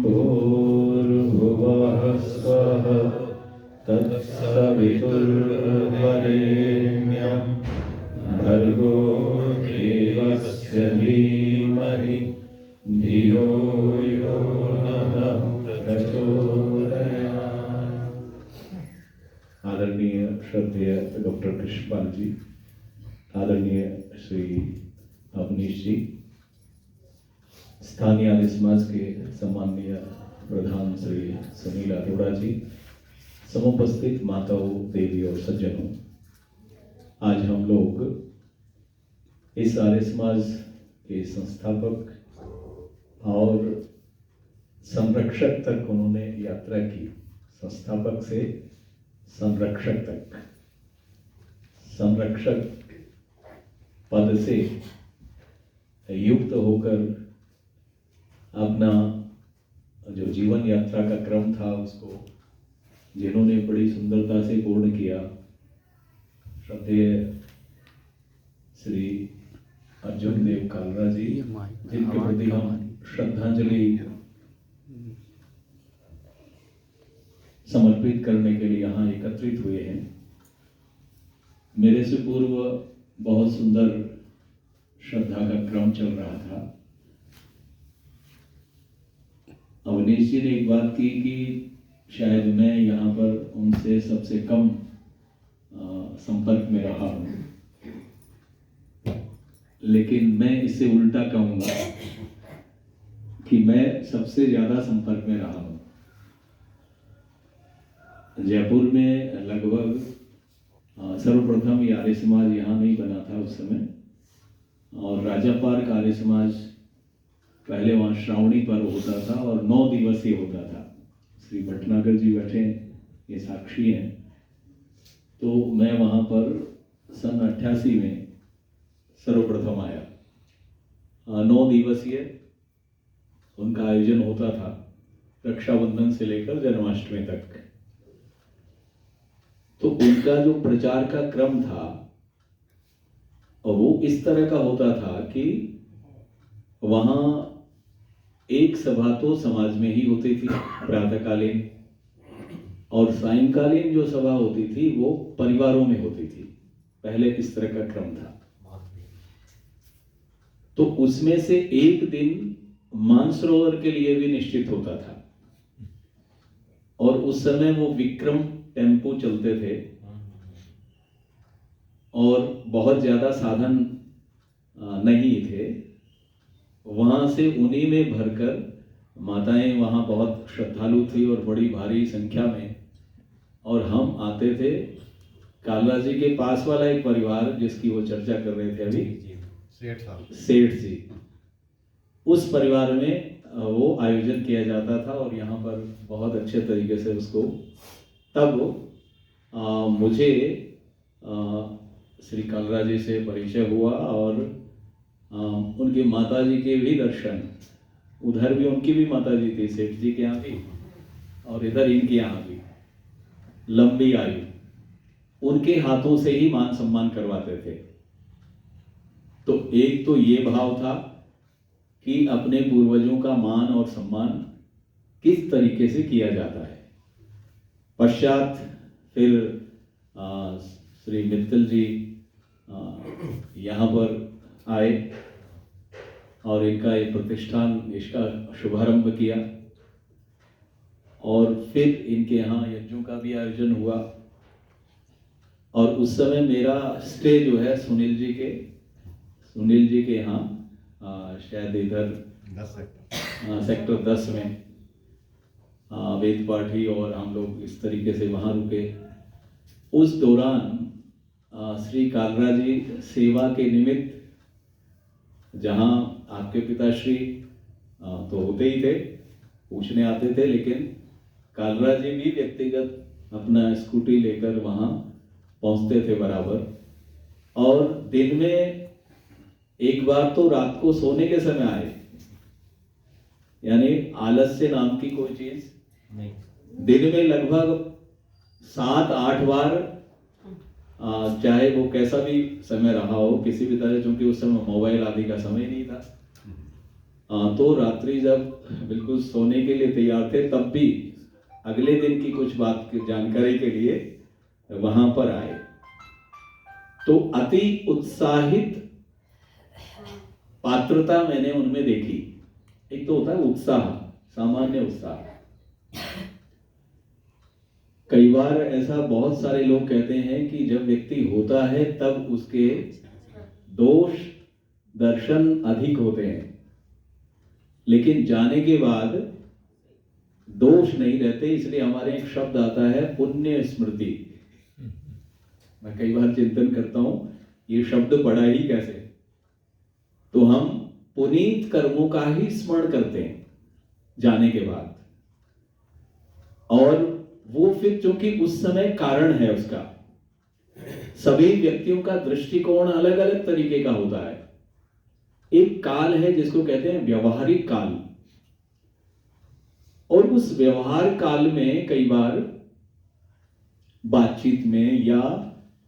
भूर्भुवः स्वः तत्सवितुर्वरेण्यं भर्गो देवस्य धीमहि धियो यो नः प्रचोदयात्। आदरणीय श्रद्धेय डॉक्टर कृष्णपाल जी, आदरणीय श्री अवनीश जी, स्थानीय आर्य समाज के सम्माननीय प्रधान श्री सुनील अरोड़ा जी, समुपस्थित माताओं, देवी और सज्जनों, आज हम लोग इस आर्य समाज के संस्थापक और संरक्षक तक उन्होंने यात्रा की। संस्थापक से संरक्षक तक, संरक्षक पद से युक्त होकर अपना जो जीवन यात्रा का क्रम था उसको जिन्होंने बड़ी सुंदरता से पूर्ण किया, श्रद्धेय श्री अर्जुन देव कालरा जी, जिनके प्रति हम श्रद्धांजलि समर्पित करने के लिए यहाँ एकत्रित हुए हैं। मेरे से पूर्व बहुत सुंदर श्रद्धा का क्रम चल रहा था। अवनीश जी ने एक बात की कि शायद मैं यहाँ पर उनसे सबसे कम संपर्क में रहा हूँ, लेकिन मैं इससे उल्टा कहूँगा कि मैं सबसे ज़्यादा संपर्क में रहा हूँ। जयपुर में लगभग सर्वप्रथम ये आर्य समाज यहाँ नहीं बना था उस समय, और राजा पार्क आर्य समाज पहले वहाँ श्रावणी पर्व होता था और 9 दिवसीय होता था। श्री भटनागर जी बैठे हैं, ये साक्षी हैं। तो मैं वहाँ पर सन 88 में सर्वप्रथम आया। 9 दिवसीय उनका आयोजन होता था, रक्षाबंधन से लेकर जन्माष्टमी तक। तो उनका जो प्रचार का क्रम था वो इस तरह का होता था कि वहाँ एक सभा तो समाज में ही होती थी प्रातःकालीन, और सायंकालीन जो सभा होती थी वो परिवारों में होती थी। पहले इस तरह का क्रम था। तो उसमें से एक दिन मानसरोवर के लिए भी निश्चित होता था, और उस समय वो विक्रम टेम्पो चलते थे और बहुत ज्यादा साधन नहीं थे। वहां से उन्हीं में भरकर माताएं, वहां बहुत श्रद्धालु थी और बड़ी भारी संख्या में, और हम आते थे। कालरा जी के पास वाला एक परिवार जिसकी वो चर्चा कर रहे थे अभी, सेठ जी, उस परिवार में वो आयोजन किया जाता था और यहाँ पर बहुत अच्छे तरीके से उसको, तब मुझे श्री कालरा जी से परिचय हुआ और उनकी माता जी के भी दर्शन, उधर भी उनकी भी माता जी थी, सेठ जी के यहाँ भी, और इधर इनके यहाँ भी, लंबी आयु, उनके हाथों से ही मान सम्मान करवाते थे। तो एक तो ये भाव था कि अपने पूर्वजों का मान और सम्मान किस तरीके से किया जाता है। पश्चात फिर श्री मित्तल जी यहाँ पर आए और इनका एक प्रतिष्ठान, इसका शुभारंभ किया, और फिर इनके यहाँ यज्ञों का भी आयोजन हुआ। और उस समय मेरा स्टे जो है सुनील जी के यहाँ शायद इधर सेक्टर 10 में वेद पाठी और हम लोग इस तरीके से वहाँ रुके। उस दौरान श्री कालरा जी सेवा के निमित्त, जहाँ आपके पिताश्री तो होते ही थे, पूछने आते थे, लेकिन कालरा जी भी व्यक्तिगत अपना स्कूटी लेकर वहाँ पहुँचते थे बराबर। और दिन में एक बार तो रात को सोने के समय आए, यानी आलस्य नाम की कोई चीज नहीं। दिन में लगभग 7-8 बार, चाहे वो कैसा भी समय रहा हो, किसी भी तरह, क्योंकि उस समय मोबाइल आदि का समय नहीं था, तो रात्रि जब बिल्कुल सोने के लिए तैयार थे तब भी अगले दिन की कुछ बात की जानकारी के लिए वहां पर आए। तो अति उत्साहित पात्रता मैंने उनमें देखी। एक तो होता है उत्साह, सामान्य उत्साह। कई बार ऐसा बहुत सारे लोग कहते हैं कि जब व्यक्ति होता है तब उसके दोष दर्शन अधिक होते हैं, लेकिन जाने के बाद दोष नहीं रहते। इसलिए हमारे एक शब्द आता है पुण्य स्मृति। मैं कई बार चिंतन करता हूं ये शब्द पढ़ा ही कैसे। तो हम पुनीत कर्मों का ही स्मरण करते हैं जाने के बाद, और वो फिर चूंकि उस समय कारण है उसका। सभी व्यक्तियों का दृष्टिकोण अलग अलग तरीके का होता है। एक काल है जिसको कहते हैं व्यवहारिक काल, और उस व्यवहार काल में कई बार बातचीत में या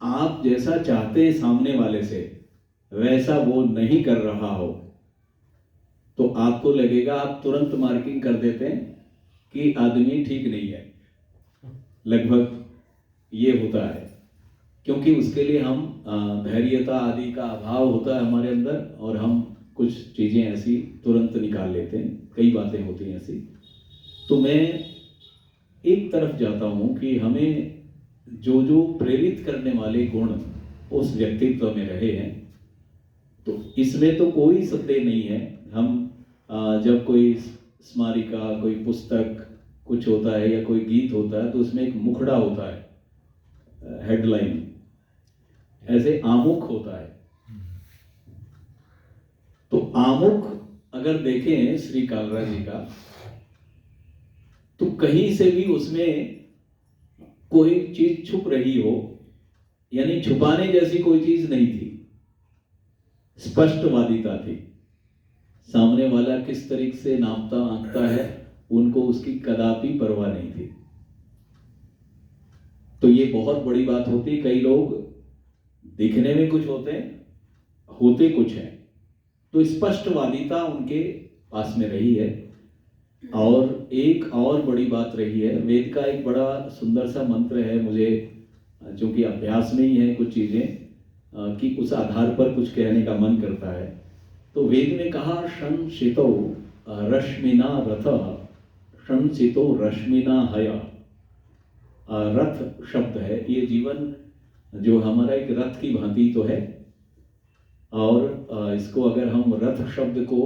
आप जैसा चाहते हैं सामने वाले से वैसा वो नहीं कर रहा हो, तो आपको लगेगा, आप तुरंत मार्किंग कर देते हैं कि आदमी ठीक नहीं है। लगभग ये होता है, क्योंकि उसके लिए हम धैर्यता आदि का अभाव होता है हमारे अंदर, और हम कुछ चीजें ऐसी तुरंत निकाल लेते हैं। कई बातें होती हैं ऐसी। तो मैं एक तरफ जाता हूं कि हमें जो जो प्रेरित करने वाले गुण उस व्यक्तित्व में रहे हैं, तो इसमें तो कोई संदेह नहीं है। हम जब कोई स्मारिका, कोई पुस्तक कुछ होता है या कोई गीत होता है, तो उसमें एक मुखड़ा होता है, हेडलाइन, ऐसे आमुख होता है। तो आमुख अगर देखें श्री कालरा जी का, तो कहीं से भी उसमें कोई चीज छुप रही हो, यानी छुपाने जैसी कोई चीज नहीं थी। स्पष्टवादिता थी। सामने वाला किस तरीके से नापता आंकता है, उनको उसकी कदापि परवाह नहीं थी। तो ये बहुत बड़ी बात होती। कई लोग दिखने में कुछ होते हैं, होते कुछ है। तो स्पष्टवादिता उनके पास में रही है। और एक और बड़ी बात रही है, वेद का एक बड़ा सुंदर सा मंत्र है, मुझे जो कि अभ्यास में ही है कुछ चीजें, कि उस आधार पर कुछ कहने का मन करता है। तो वेद में कहा, संसितो रश्मिना रथ, संसितो रश्मिना हय। रथ शब्द है, ये जीवन जो हमारा एक रथ की भांति तो है, और इसको अगर हम रथ शब्द को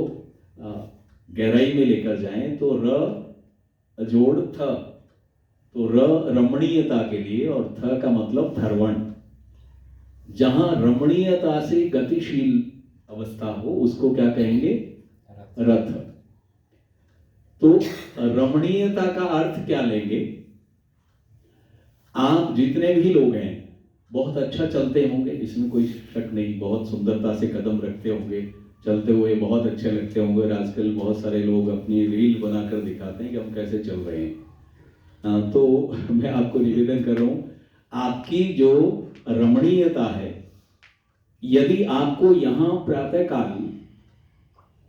गहराई में लेकर जाएं तो र जोड़ थ, तो र रमणीयता के लिए और थ का मतलब धर्वण। जहां रमणीयता से गतिशील अवस्था हो उसको क्या कहेंगे? रथ। तो रमणीयता का अर्थ क्या लेंगे? आप जितने भी लोग हैं बहुत अच्छा चलते होंगे, इसमें कोई शक नहीं, बहुत सुंदरता से कदम रखते होंगे, चलते हुए बहुत अच्छे लगते होंगे। और आजकल बहुत सारे लोग अपनी रील बनाकर दिखाते हैं कि हम कैसे चल रहे हैं। तो मैं आपको निवेदन कर रहा हूं, आपकी जो रमणीयता है, यदि आपको यहाँ प्रातःकाल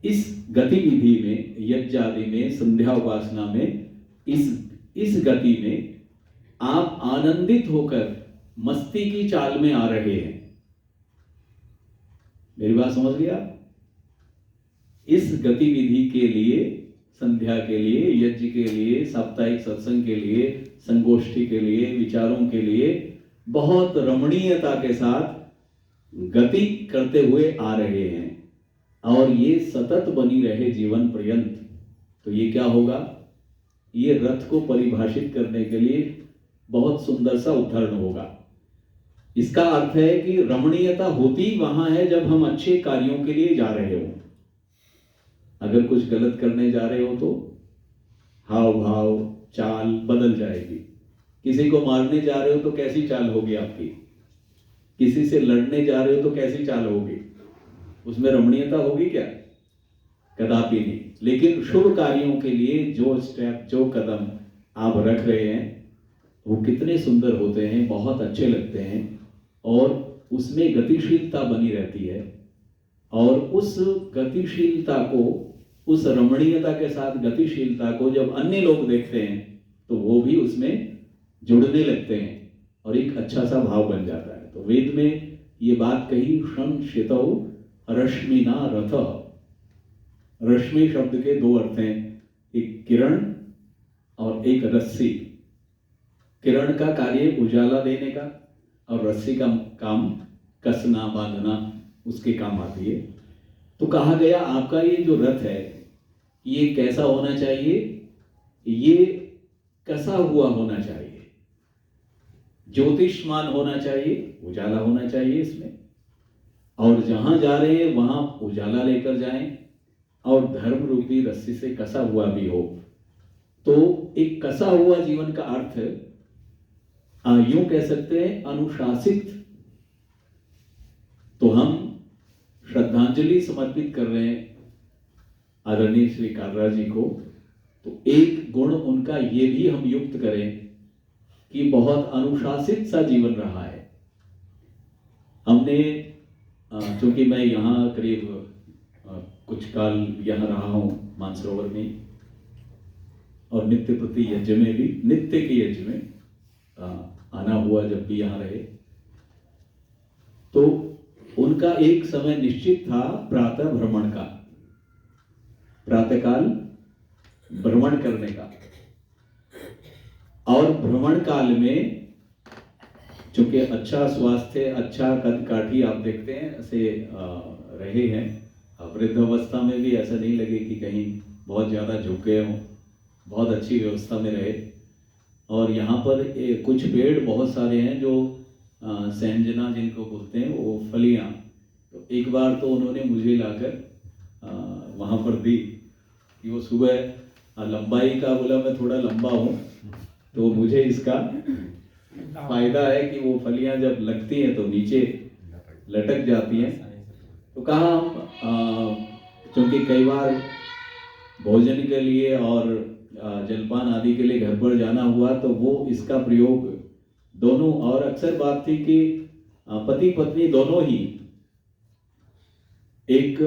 इस गतिविधि में, यज्ञ आदि में, संध्या उपासना में, इस गति में आप आनंदित होकर मस्ती की चाल में आ रहे हैं, मेरी बात समझ लिया? इस गतिविधि के लिए, संध्या के लिए, यज्ञ के लिए, साप्ताहिक सत्संग के लिए, संगोष्ठी के लिए, विचारों के लिए बहुत रमणीयता के साथ गति करते हुए आ रहे हैं, और ये सतत बनी रहे जीवन पर्यंत। तो ये क्या होगा? ये रथ को परिभाषित करने के लिए बहुत सुंदर सा उदाहरण होगा। इसका अर्थ है कि रमणीयता होती वहां है जब हम अच्छे कार्यों के लिए जा रहे हो। अगर कुछ गलत करने जा रहे हो तो हाव भाव, चाल बदल जाएगी। किसी को मारने जा रहे हो तो कैसी चाल होगी आपकी? किसी से लड़ने जा रहे हो तो कैसी चाल होगी? उसमें रमणीयता होगी क्या? कदापि नहीं। लेकिन शुभ कार्यों के लिए जो स्टेप, जो कदम आप रख रहे हैं, वो कितने सुंदर होते हैं, बहुत अच्छे लगते हैं, और उसमें गतिशीलता बनी रहती है। और उस गतिशीलता को उस रमणीयता के साथ गतिशीलता को जब अन्य लोग देखते हैं तो वो भी उसमें जुड़ने लगते हैं और एक अच्छा सा भाव बन जाता है। तो वेद में ये बात कही, क्षण शितौ रश्मिना रथ। रश्मि शब्द के दो अर्थ हैं, एक किरण और एक रस्सी। किरण का कार्य उजाला देने का और रस्सी का काम कसना बांधना, उसके काम आती है। तो कहा गया आपका ये जो रथ है ये कैसा होना चाहिए, ये कसा हुआ होना चाहिए, ज्योतिषमान होना चाहिए, उजाला होना चाहिए इसमें, और जहां जा रहे हैं वहां उजाला लेकर जाएं और धर्म रूपी रस्सी से कसा हुआ भी हो। तो एक कसा हुआ जीवन का अर्थ यूं कह सकते हैं अनुशासित। तो हम श्रद्धांजलि समर्पित कर रहे हैं आदरणीय श्री कालरा जी को, तो एक गुण उनका ये भी हम युक्त करें कि बहुत अनुशासित सा जीवन रहा है। हमने चूंकि मैं यहाँ करीब कुछ काल यहाँ रहा हूँ मानसरोवर में, और नित्य प्रति यज्ञ में भी, नित्य के यज्ञ में आना हुआ जब भी यहाँ रहे, तो उनका एक समय निश्चित था प्रातः भ्रमण का, प्रातःकाल भ्रमण करने का। और भ्रमण काल में चूंकि अच्छा स्वास्थ्य, अच्छा कद काठी आप देखते हैं ऐसे रहे हैं, वृद्धावस्था में भी ऐसा नहीं लगे कि कहीं बहुत ज़्यादा झुक गए हों, बहुत अच्छी व्यवस्था में रहे। और यहाँ पर कुछ पेड़ बहुत सारे हैं जो सैंजना जिनको बोलते हैं, वो फलियाँ, तो एक बार तो उन्होंने मुझे लाकर वहाँ पर दी कि वो सुबह लंबाई का बोला, मैं थोड़ा लंबा हूँ तो मुझे इसका फायदा है कि वो फलियाँ जब लगती हैं तो नीचे लटक जाती हैं। तो कहा हम क्योंकि कई बार भोजन के लिए और जलपान आदि के लिए घर पर जाना हुआ तो वो इसका प्रयोग दोनों, और अक्सर बात थी कि पति पत्नी दोनों ही एक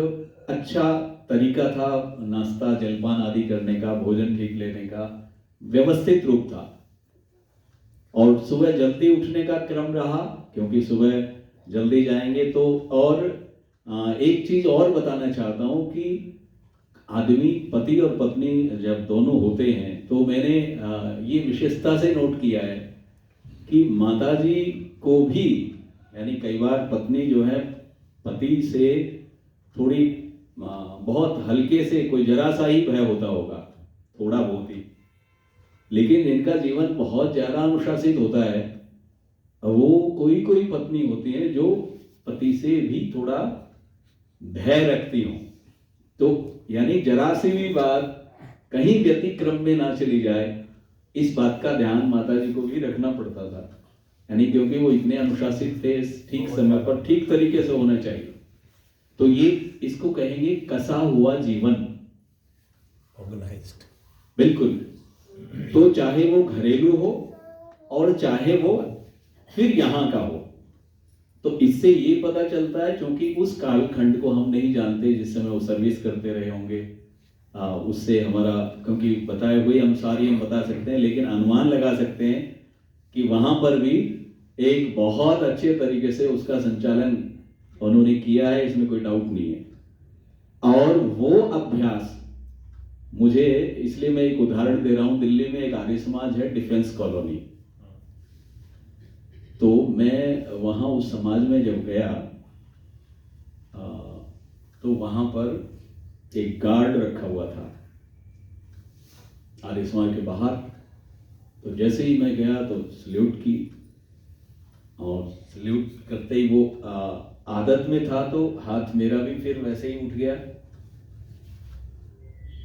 अच्छा तरीका था नाश्ता जलपान आदि करने का, भोजन ठीक लेने का व्यवस्थित रूप था। और सुबह जल्दी उठने का क्रम रहा, क्योंकि सुबह जल्दी जाएंगे तो। और एक चीज और बताना चाहता हूं कि आदमी पति और पत्नी जब दोनों होते हैं तो मैंने ये विशेषता से नोट किया है कि माताजी को भी, यानी कई बार पत्नी जो है पति से थोड़ी बहुत हल्के से, कोई जरा सा ही भय होता होगा, थोड़ा बहुत ही, लेकिन इनका जीवन बहुत ज्यादा अनुशासित होता है। वो कोई कोई पत्नी होती है जो पति से भी थोड़ा भय रखती हो, तो यानी जरा सी भी बात कहीं व्यतिक्रम में ना चली जाए, इस बात का ध्यान माता जी को भी रखना पड़ता था। यानी क्योंकि वो इतने अनुशासित थे, ठीक समय पर ठीक तरीके से होना चाहिए। तो ये इसको कहेंगे कसा हुआ जीवन, ऑर्गेनाइज्ड। बिल्कुल। तो चाहे वो घरेलू हो और चाहे वो फिर यहाँ का हो, तो इससे ये पता चलता है, क्योंकि उस कालखंड को हम नहीं जानते जिस समय वो सर्विस करते रहे होंगे, उससे हमारा, क्योंकि बताए हुए अनुसार ही हम बता सकते हैं, लेकिन अनुमान लगा सकते हैं कि वहां पर भी एक बहुत अच्छे तरीके से उसका संचालन उन्होंने किया है, इसमें कोई डाउट नहीं है। और वो अभ्यास मुझे, इसलिए मैं एक उदाहरण दे रहा हूं, दिल्ली में एक आर्य समाज है डिफेंस कॉलोनी, तो मैं वहां उस समाज में जब गया तो वहां पर एक गार्ड रखा हुआ था आर्य समाज के बाहर। तो जैसे ही मैं गया तो सल्यूट की, और सल्यूट करते ही वो आदत में था तो हाथ मेरा भी फिर वैसे ही उठ गया।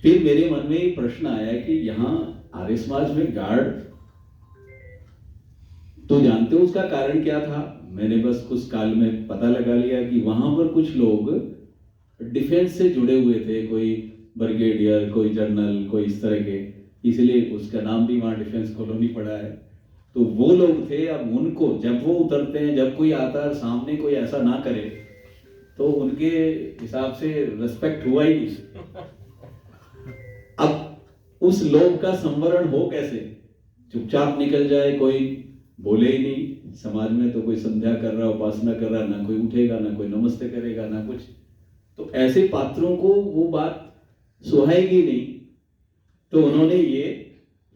फिर मेरे मन में प्रश्न आया कि यहाँ आर्य समाज में गार्ड, तो जानते हो उसका कारण क्या था? मैंने बस कुछ काल में पता लगा लिया कि वहां पर कुछ लोग डिफेंस से जुड़े हुए थे, कोई ब्रिगेडियर, कोई जनरल, कोई इस तरह के, इसलिए उसका नाम भी वहां डिफेंस कॉलोनी पड़ा है। तो वो लोग थे, अब उनको जब वो उतरते हैं, जब कोई आता है सामने कोई ऐसा ना करे तो उनके हिसाब से रेस्पेक्ट हुआ ही नहीं। अब उस लोभ का संवरण हो कैसे? चुपचाप निकल जाए, कोई बोले ही नहीं, समाज में तो कोई संध्या कर रहा, उपासना कर रहा, ना कोई उठेगा, ना कोई नमस्ते करेगा, ना कुछ। तो ऐसे पात्रों को वो बात सुहाएगी नहीं, तो उन्होंने ये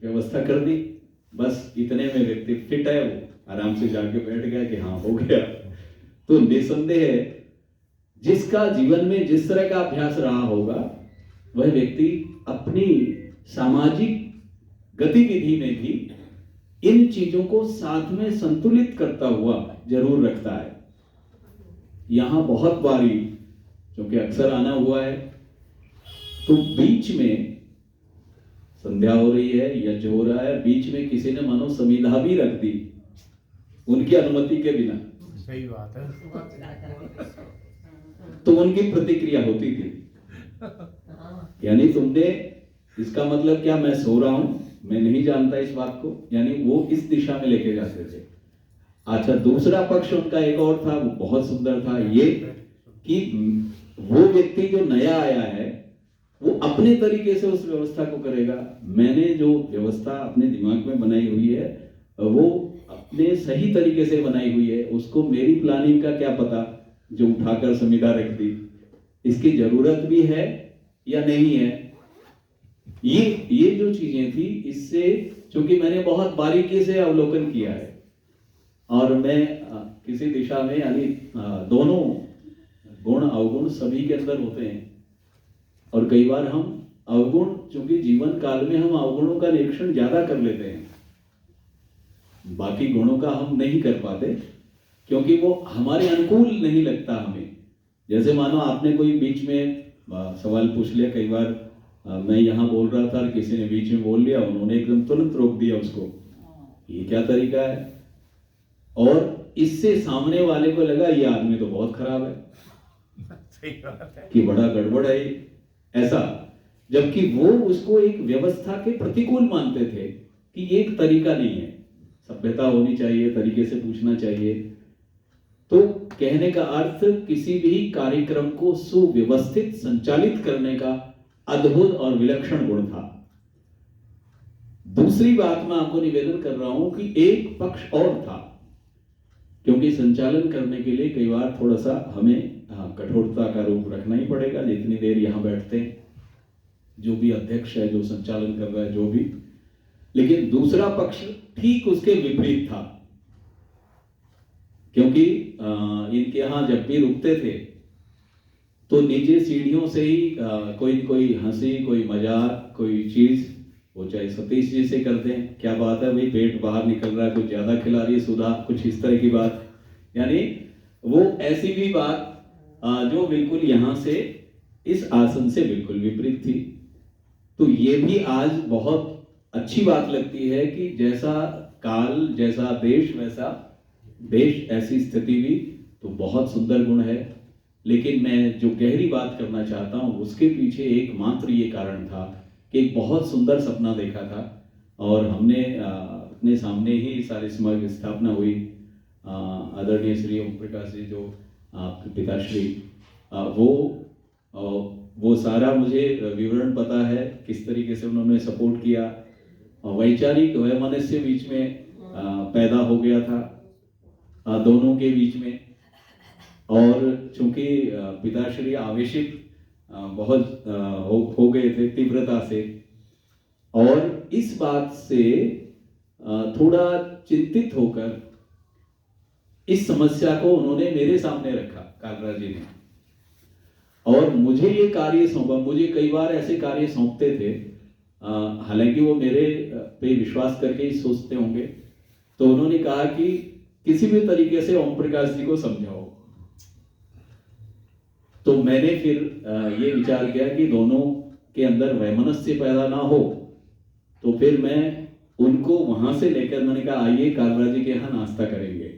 व्यवस्था कर दी। बस इतने में व्यक्ति फिट है, वो आराम से जाके बैठ गया कि हाँ हो गया। तो निसंदेह है, जिसका जीवन में जिस तरह का अभ्यास रहा होगा, वह व्यक्ति अपनी सामाजिक गतिविधि में भी इन चीजों को साथ में संतुलित करता हुआ जरूर रखता है। यहां बहुत बारी, क्योंकि अक्सर आना हुआ है, तो बीच में संध्या हो रही है, यज्ञ हो रहा है, बीच में किसी ने मानो समिधा भी रख दी उनकी अनुमति के बिना। सही बात है। तो उनकी प्रतिक्रिया होती थी, यानी तुमने, इसका मतलब क्या मैं सो रहा हूं, मैं नहीं जानता इस बात को, यानी वो इस दिशा में लेके जाते थे। अच्छा, दूसरा पक्ष उनका एक और था, वो बहुत सुंदर था, ये कि वो व्यक्ति जो नया आया है वो अपने तरीके से उस व्यवस्था को करेगा। मैंने जो व्यवस्था अपने दिमाग में बनाई हुई है वो अपने सही तरीके से बनाई हुई है, उसको मेरी प्लानिंग का क्या पता जो उठाकर समिधा रख दी, इसकी जरूरत भी है या नहीं है। ये जो चीजें थी, इससे चूंकि मैंने बहुत बारीकी से अवलोकन किया है, और मैं किसी दिशा में, यानी दोनों गुण अवगुण सभी के अंदर होते हैं, और कई बार हम अवगुण, चूंकि जीवन काल में हम अवगुणों का निरीक्षण ज्यादा कर लेते हैं, बाकी गुणों का हम नहीं कर पाते, क्योंकि वो हमारे अनुकूल नहीं लगता हमें। जैसे मानो आपने कोई बीच में सवाल पूछ लिया, कई बार मैं यहाँ बोल रहा था और किसी ने बीच में बोल लिया, उन्होंने एकदम तुरंत रोक दिया उसको, ये क्या तरीका है, और इससे सामने वाले को लगा ये आदमी तो बहुत खराब है, सही बात है, कि बड़ा गड़बड़ है ऐसा। जबकि वो उसको एक व्यवस्था के प्रतिकूल मानते थे कि ये एक तरीका नहीं है, सभ्यता होनी चाहिए, तरीके से पूछना चाहिए। तो कहने का अर्थ, किसी भी कार्यक्रम को सुव्यवस्थित संचालित करने का अद्भुत और विलक्षण गुण था। दूसरी बात मैं आपको निवेदन कर रहा हूं कि एक पक्ष और था, क्योंकि संचालन करने के लिए कई बार थोड़ा सा हमें कठोरता का रूप रखना ही पड़ेगा, जितनी देर यहां बैठते हैं, जो भी अध्यक्ष है, जो संचालन कर रहा है, जो भी। लेकिन दूसरा पक्ष ठीक उसके विपरीत था, क्योंकि इनके यहां जब भी रुकते थे तो नीचे सीढ़ियों से ही कोई कोई हंसी, कोई मजाक, कोई चीज, वो चाहे सतीश जी से करते हैं, क्या बात है भाई, पेट बाहर निकल रहा है, कुछ ज्यादा खिला रही है सुधा, कुछ इस तरह की बात, यानी वो ऐसी भी बात जो बिल्कुल यहां से, इस आसन से बिल्कुल विपरीत थी। तो ये भी आज बहुत अच्छी बात लगती है कि जैसा काल, जैसा देश, वैसा देश, ऐसी स्थिति भी, तो बहुत सुंदर गुण है। लेकिन मैं जो गहरी बात करना चाहता हूं, उसके पीछे एकमात्र ये कारण था कि एक बहुत सुंदर सपना देखा था, और हमने अपने सामने ही सारे समाज की स्थापना हुई। आदरणीय श्री ओम प्रकाश जी, जो आपके पिताश्री, वो सारा मुझे विवरण पता है, किस तरीके से उन्होंने सपोर्ट किया। वैचारिक वैमनस्य बीच में पैदा हो गया था दोनों के बीच में, और चूंकि पिताश्री आवेशित बहुत हो गए थे तीव्रता से, और इस बात से थोड़ा चिंतित होकर इस समस्या को उन्होंने मेरे सामने रखा, कालराज जी ने, और मुझे ये कार्य सौंपा। मुझे कई बार ऐसे कार्य सौंपते थे, हालांकि वो मेरे पे विश्वास करके ही सोचते होंगे, तो उन्होंने कहा कि किसी भी तरीके से ओम प्रकाश जी को समझाओ। तो मैंने फिर ये विचार किया कि दोनों के अंदर वैमनस्य पैदा ना हो, तो फिर मैं उनको वहां से लेकर, मैंने कहा आइए कालराज जी के यहाँ नाश्ता करेंगे।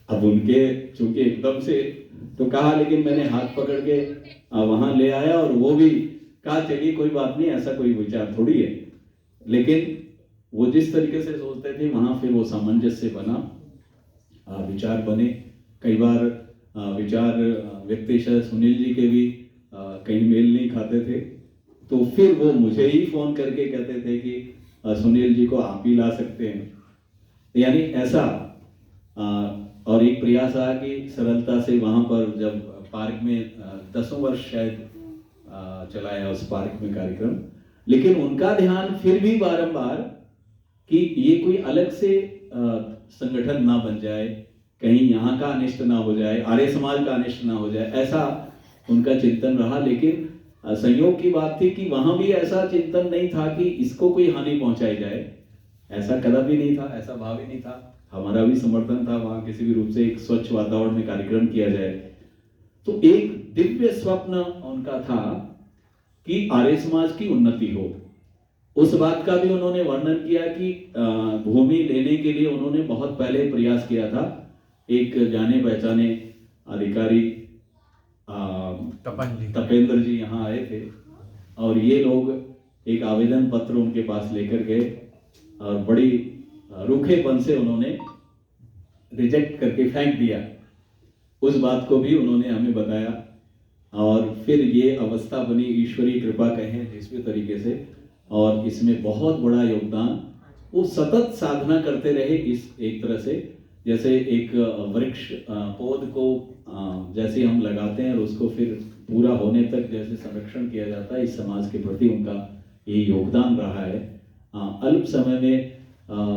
अब उनके चूंकि एकदम से तो कहा, लेकिन मैंने हाथ पकड़ के वहां ले आया, और वो भी कहा चलिए कोई बात नहीं, ऐसा कोई विचार थोड़ी है। लेकिन वो जिस तरीके से सोचते थे, वहां फिर वो सामंजस्य बना, विचार बने। कई बार विचार व्यक्तिशः सुनील जी के भी कहीं मेल नहीं खाते थे, तो फिर वो मुझे ही फोन करके कहते थे कि सुनील जी को आप ही ला सकते हैं। यानी ऐसा और एक प्रयास रहा कि सरलता से वहां पर जब पार्क में 10 वर्ष शायद चलाया उस पार्क में कार्यक्रम, लेकिन उनका ध्यान फिर भी बारंबार कि ये कोई अलग से संगठन ना बन जाए, कहीं यहाँ का अनिष्ट ना हो जाए, आर्य समाज का अनिष्ट ना हो जाए, ऐसा उनका चिंतन रहा। लेकिन संयोग की बात थी कि वहां भी ऐसा चिंतन नहीं था कि इसको कोई हानि पहुंचाई जाए, ऐसा कदापि नहीं था, ऐसा भाव ही नहीं था। हमारा भी समर्थन था वहां किसी भी रूप से एक स्वच्छ वातावरण में कार्यक्रम किया जाए। तो एक दिव्य स्वप्न उनका था कि आर्य समाज की उन्नति हो। उस बात का भी उन्होंने वर्णन किया कि भूमि लेने के लिए उन्होंने बहुत पहले प्रयास किया था। एक जाने पहचाने अधिकारी तपेंद्र जी यहाँ आए थे और ये लोग एक आवेदन पत्र उनके पास लेकर गए और बड़ी रूखेपन से उन्होंने रिजेक्ट करके फेंक दिया। उस बात को भी उन्होंने हमें बताया और फिर ये अवस्था बनी, ईश्वरीय कृपा कहें जिस भी तरीके से, और इसमें बहुत बड़ा योगदान वो सतत साधना करते रहे। इस एक तरह से जैसे एक वृक्ष पौध को जैसे हम लगाते हैं और उसको फिर पूरा होने तक जैसे संरक्षण किया जाता है, इस समाज के प्रति उनका ये योगदान रहा है। अल्प समय में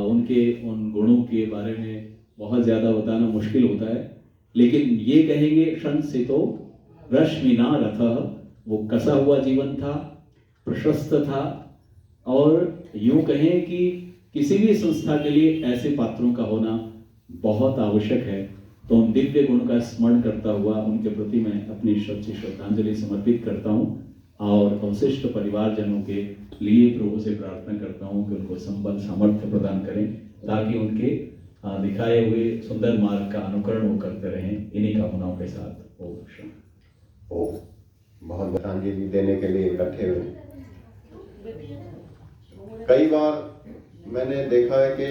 उनके उन गुणों के बारे में बहुत ज़्यादा बताना मुश्किल होता है, लेकिन ये कहेंगे क्षण से तो रश्मिना रथः, वो कसा हुआ जीवन था, प्रशस्त था, और यूं कहें कि किसी भी संस्था के लिए ऐसे पात्रों का होना बहुत आवश्यक है। तो उन दिव्य गुण का स्मरण करता हुआ उनके प्रति मैं अपनी सच्ची श्रद्धांजलि समर्पित करता हूँ और अवशिष्ट परिवारजनों के लिए प्रभु से प्रार्थना करता हूँ कि उनको संबल सामर्थ्य प्रदान करें ताकि उनके दिखाए हुए सुंदर मार्ग का अनुकरण वो करते रहें। इन्हीं कामनाओं के साथ बहुत श्रद्धांजलि देने के लिए इकट्ठे हुए। कई बार मैंने देखा है कि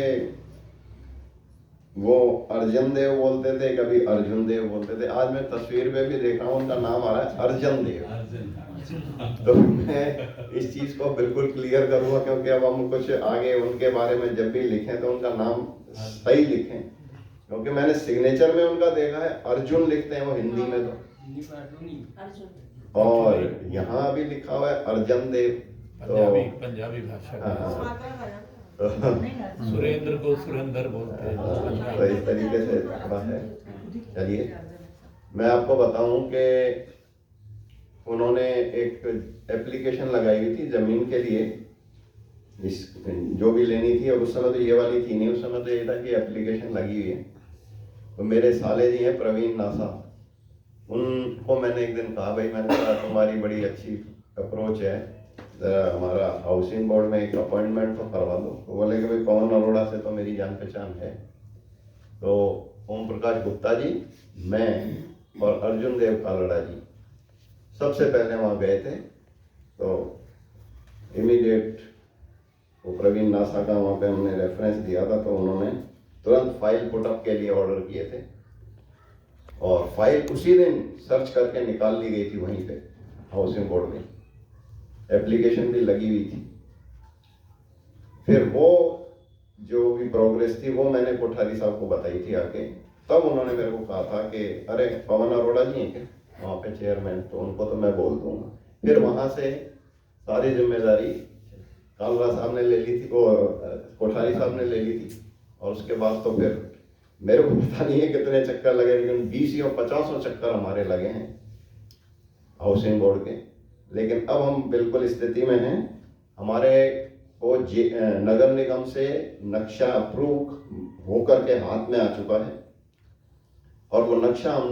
वो अर्जन देव बोलते थे, कभी अर्जुन देव बोलते थे। आज मैं तस्वीर में भी देखा हूँ उनका नाम आ रहा है अर्जन देव। तो मैं इस चीज को बिल्कुल क्लियर करूंगा क्योंकि अब हम कुछ आगे उनके बारे में जब भी लिखें तो उनका नाम सही लिखें, क्योंकि मैंने सिग्नेचर में उनका देखा है अर्जुन लिखते हैं वो हिंदी में तो, और यहाँ भी लिखा हुआ है अर्जन देव। पंजाबी भाषा सुरेंद्र को सुरेंद्र बोलते हैं। तो इस तरीके से बात है। चलिए मैं आपको बताऊं कि उन्होंने एक एप्लीकेशन लगाई हुई थी जमीन के लिए, इस जो भी लेनी थी। और उस समय तो ये वाली थी नहीं, उस समय तो ये था कि एप्लीकेशन लगी हुई है। तो मेरे साले जी हैं प्रवीण नासा, उनको मैंने एक दिन कहा भाई मैंने कहा तुम्हारी बड़ी अच्छी अप्रोच है, हमारा हाउसिंग बोर्ड में एक अपॉइंटमेंट तो करवा दो। तो बोले कि भाई पवन अरोड़ा से तो मेरी जान पहचान है। तो ओम प्रकाश गुप्ता जी, मैं और अर्जुन देव कालड़ा जी सबसे पहले वहाँ गए थे। तो इमीडिएट वो प्रवीण नासा का वहाँ पे हमने रेफरेंस दिया था, तो उन्होंने तुरंत फाइल पुटअप के लिए ऑर्डर किए थे और फाइल उसी दिन सर्च करके निकाल ली गई थी वहीं पे हाउसिंग बोर्ड में। एप्लीकेशन भी लगी हुई थी। फिर वो जो भी प्रोग्रेस थी वो मैंने कोठारी साहब को बताई थी आके। तब उन्होंने मेरे को कहा था कि अरे पवन अरोड़ा जी हैं क्या वहाँ पे चेयरमैन, तो उनको तो मैं बोल दूंगा। फिर वहाँ से सारी जिम्मेदारी कालरा साहब ने ले ली थी, वो कोठारी साहब ने ले ली थी। और उसके बाद तो फिर मेरे को पता नहीं है कितने चक्कर लगे, लेकिन 20 या 50 चक्कर हमारे लगे हैं हाउसिंग बोर्ड के। लेकिन अब हम बिल्कुल स्थिति में हैं। हमारे को नगर निगम से नक्शा अप्रूव होकर के हाथ में आ चुका है और वो नक्शा हम